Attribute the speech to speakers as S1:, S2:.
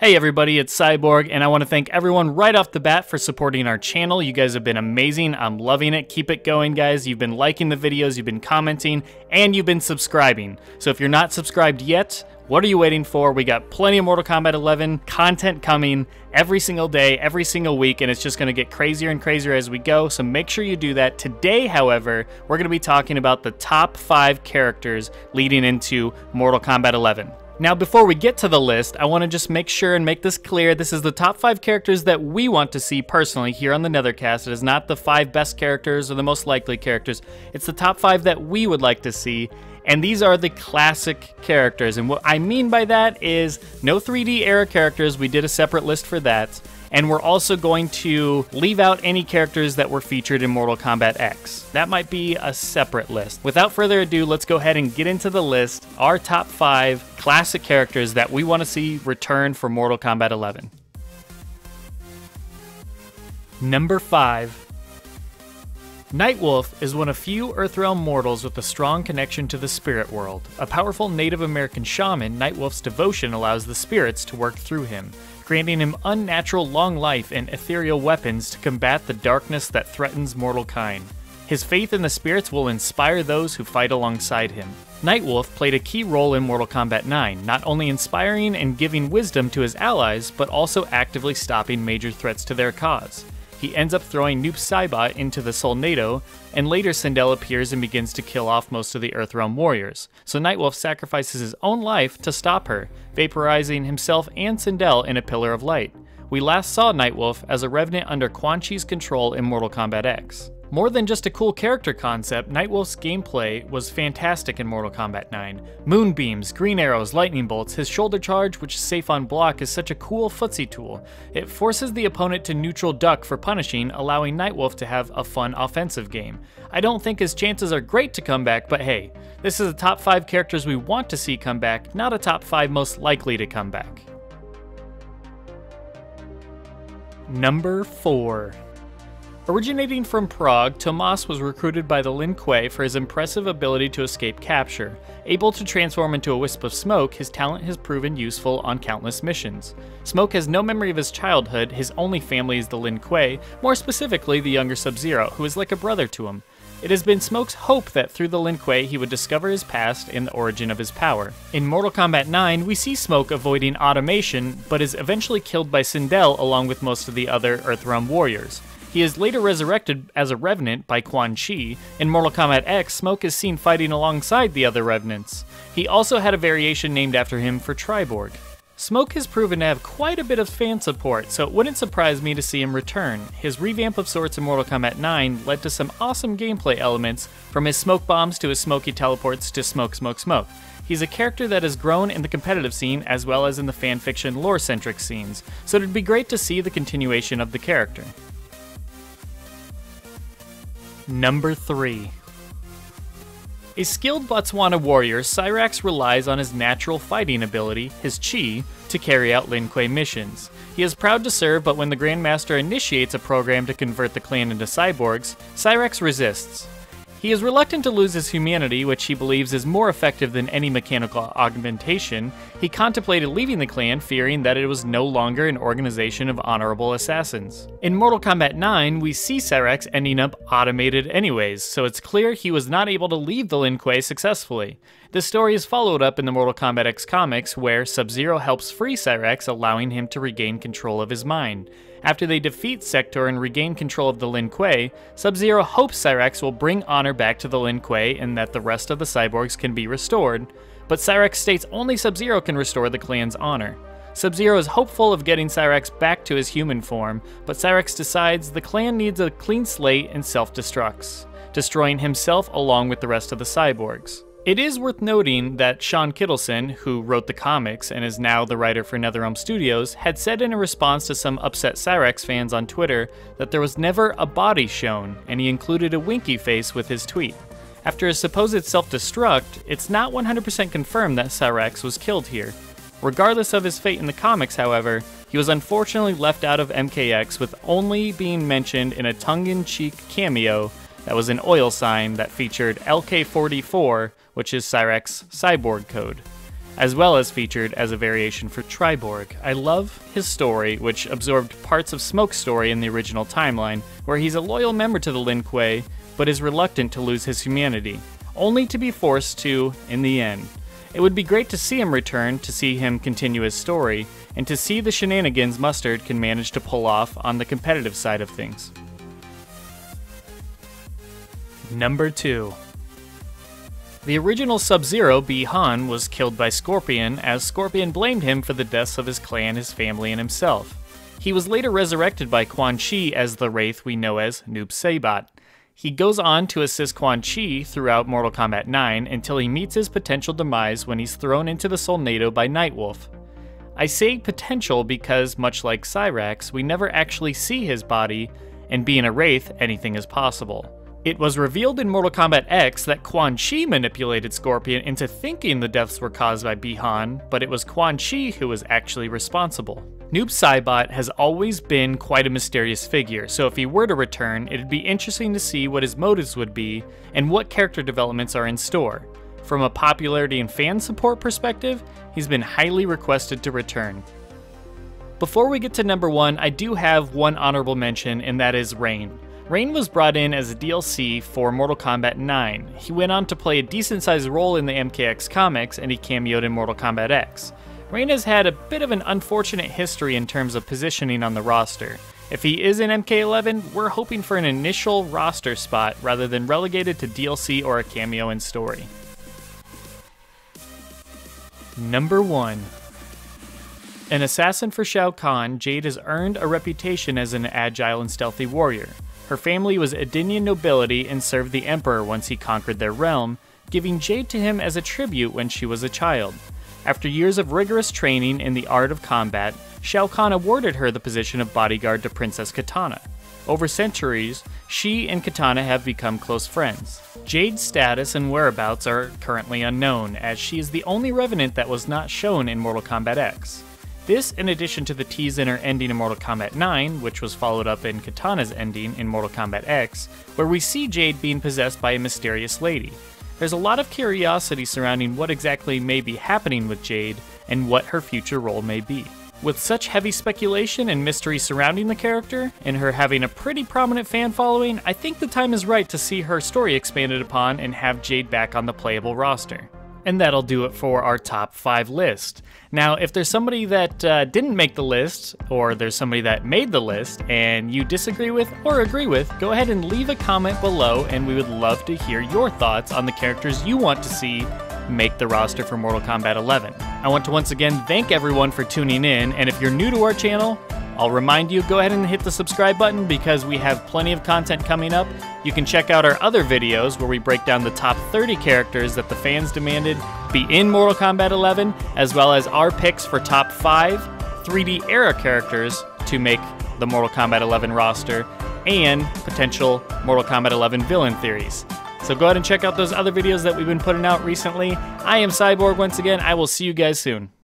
S1: Hey everybody, it's Cyborg, and I want to thank everyone right off the bat for supporting our channel. You guys have been amazing. I'm loving it. Keep it going, guys. You've been liking the videos, you've been commenting, and you've been subscribing. So if you're not subscribed yet, what are you waiting for? We got plenty of Mortal Kombat 11 content coming every single day, every single week, and it's just going to get crazier and crazier as we go, so make sure you do that. Today, however, we're going to be talking about the top 5 characters leading into Mortal Kombat 11. Now, before we get to the list, I want to just make sure and make this clear. This is the top 5 characters that we want to see personally here on the Nethercast. It is not the 5 best characters or the most likely characters. It's the top 5 that we would like to see. And these are the classic characters. And what I mean by that is no 3D era characters. We did a separate list for that. And we're also going to leave out any characters that were featured in Mortal Kombat X. That might be a separate list. Without further ado, let's go ahead and get into the list. Our top 5 classic characters that we want to see return for Mortal Kombat 11. Number 5. Nightwolf is one of few Earthrealm mortals with a strong connection to the spirit world. A powerful Native American shaman, Nightwolf's devotion allows the spirits to work through him, granting him unnatural long life and ethereal weapons to combat the darkness that threatens mortal kind. His faith in the spirits will inspire those who fight alongside him. Nightwolf played a key role in Mortal Kombat 9, not only inspiring and giving wisdom to his allies, but also actively stopping major threats to their cause. He ends up throwing noob Saibot into the Solnado, and later Sindel appears and begins to kill off most of the Earthrealm warriors, so Nightwolf sacrifices his own life to stop her, vaporizing himself and Sindel in a pillar of light. We last saw Nightwolf as a revenant under Quan Chi's control in Mortal Kombat X. More than just a cool character concept, Nightwolf's gameplay was fantastic in Mortal Kombat 9. Moonbeams, green arrows, lightning bolts, his shoulder charge, which is safe on block, is such a cool footsie tool. It forces the opponent to neutral duck for punishing, allowing Nightwolf to have a fun offensive game. I don't think his chances are great to come back, but hey, this is the top 5 characters we want to see come back, not a top 5 most likely to come back. Number 4. Originating from Prague, Tomas was recruited by the Lin Kuei for his impressive ability to escape capture. Able to transform into a wisp of smoke, his talent has proven useful on countless missions. Smoke has no memory of his childhood. His only family is the Lin Kuei, more specifically the younger Sub-Zero, who is like a brother to him. It has been Smoke's hope that through the Lin Kuei he would discover his past and the origin of his power. In Mortal Kombat 9, we see Smoke avoiding automation, but is eventually killed by Sindel along with most of the other Earthrealm warriors. He is later resurrected as a Revenant by Quan Chi. In Mortal Kombat X, Smoke is seen fighting alongside the other Revenants. He also had a variation named after him for Triborg. Smoke has proven to have quite a bit of fan support, so it wouldn't surprise me to see him return. His revamp of sorts in Mortal Kombat 9 led to some awesome gameplay elements, from his smoke bombs to his smoky teleports to smoke, smoke, smoke. He's a character that has grown in the competitive scene as well as in the fanfiction lore-centric scenes, so it'd be great to see the continuation of the character. Number 3. A skilled Botswana warrior, Cyrax relies on his natural fighting ability, his chi, to carry out Lin Kuei missions. He is proud to serve, but when the Grandmaster initiates a program to convert the clan into cyborgs, Cyrax resists. He is reluctant to lose his humanity, which he believes is more effective than any mechanical augmentation. He contemplated leaving the clan, fearing that it was no longer an organization of honorable assassins. In Mortal Kombat 9, we see Cyrax ending up automated anyways, so it's clear he was not able to leave the Lin Kuei successfully. This story is followed up in the Mortal Kombat X comics, where Sub-Zero helps free Cyrax, allowing him to regain control of his mind. After they defeat Sector and regain control of the Lin Kuei, Sub-Zero hopes Cyrax will bring honor back to the Lin Kuei and that the rest of the cyborgs can be restored, but Cyrax states only Sub-Zero can restore the clan's honor. Sub-Zero is hopeful of getting Cyrax back to his human form, but Cyrax decides the clan needs a clean slate and self-destructs, destroying himself along with the rest of the cyborgs. It is worth noting that Sean Kittleson, who wrote the comics and is now the writer for NetherRealm Studios, had said in a response to some upset Cyrax fans on Twitter that there was never a body shown, and he included a winky face with his tweet. After his supposed self-destruct, it's not 100% confirmed that Cyrax was killed here. Regardless of his fate in the comics, however, he was unfortunately left out of MKX, with only being mentioned in a tongue-in-cheek cameo that was an oil sign that featured LK44, which is Cyrax's cyborg code. as well as featured as a variation for Triborg. I love his story, which absorbed parts of Smoke's story in the original timeline, where he's a loyal member to the Lin Kuei, but is reluctant to lose his humanity, only to be forced to in the end. It would be great to see him return, to see him continue his story, and to see the shenanigans Mustard can manage to pull off on the competitive side of things. Number 2. The original Sub-Zero, Bi-Han, was killed by Scorpion, as Scorpion blamed him for the deaths of his clan, his family, and himself. He was later resurrected by Quan Chi as the Wraith we know as Noob Saibot. He goes on to assist Quan Chi throughout Mortal Kombat 9 until he meets his potential demise when he's thrown into the Solnado by Nightwolf. I say potential because, much like Cyrax, we never actually see his body, and being a Wraith, anything is possible. It was revealed in Mortal Kombat X that Quan Chi manipulated Scorpion into thinking the deaths were caused by Bi-Han, but it was Quan Chi who was actually responsible. Noob Saibot has always been quite a mysterious figure, so if he were to return, it'd be interesting to see what his motives would be and what character developments are in store. From a popularity and fan support perspective, he's been highly requested to return. Before we get to number 1, I do have one honorable mention, and that is Rain. Rain was brought in as a DLC for Mortal Kombat 9. He went on to play a decent-sized role in the MKX comics, and he cameoed in Mortal Kombat X. Rain has had a bit of an unfortunate history in terms of positioning on the roster. If he is in MK11, we're hoping for an initial roster spot rather than relegated to DLC or a cameo in story. Number 1. An assassin for Shao Kahn, Jade has earned a reputation as an agile and stealthy warrior. Her family was Edenian nobility and served the Emperor once he conquered their realm, giving Jade to him as a tribute when she was a child. After years of rigorous training in the art of combat, Shao Kahn awarded her the position of bodyguard to Princess Kitana. Over centuries, she and Kitana have become close friends. Jade's status and whereabouts are currently unknown, as she is the only Revenant that was not shown in Mortal Kombat X. This, in addition to the tease in her ending in Mortal Kombat 9, which was followed up in Kitana's ending in Mortal Kombat X, where we see Jade being possessed by a mysterious lady. There's a lot of curiosity surrounding what exactly may be happening with Jade, and what her future role may be. With such heavy speculation and mystery surrounding the character, and her having a pretty prominent fan following, I think the time is right to see her story expanded upon and have Jade back on the playable roster. And that'll do it for our top 5 list. Now, if there's somebody that didn't make the list, or there's somebody that made the list, and you disagree with or agree with, go ahead and leave a comment below, and we would love to hear your thoughts on the characters you want to see make the roster for Mortal Kombat 11. I want to once again thank everyone for tuning in, and if you're new to our channel, I'll remind you, go ahead and hit the subscribe button because we have plenty of content coming up. You can check out our other videos where we break down the top 30 characters that the fans demanded be in Mortal Kombat 11, as well as our picks for top 5 3D era characters to make the Mortal Kombat 11 roster, and potential Mortal Kombat 11 villain theories. So go ahead and check out those other videos that we've been putting out recently. I am Cyborg once again. I will see you guys soon.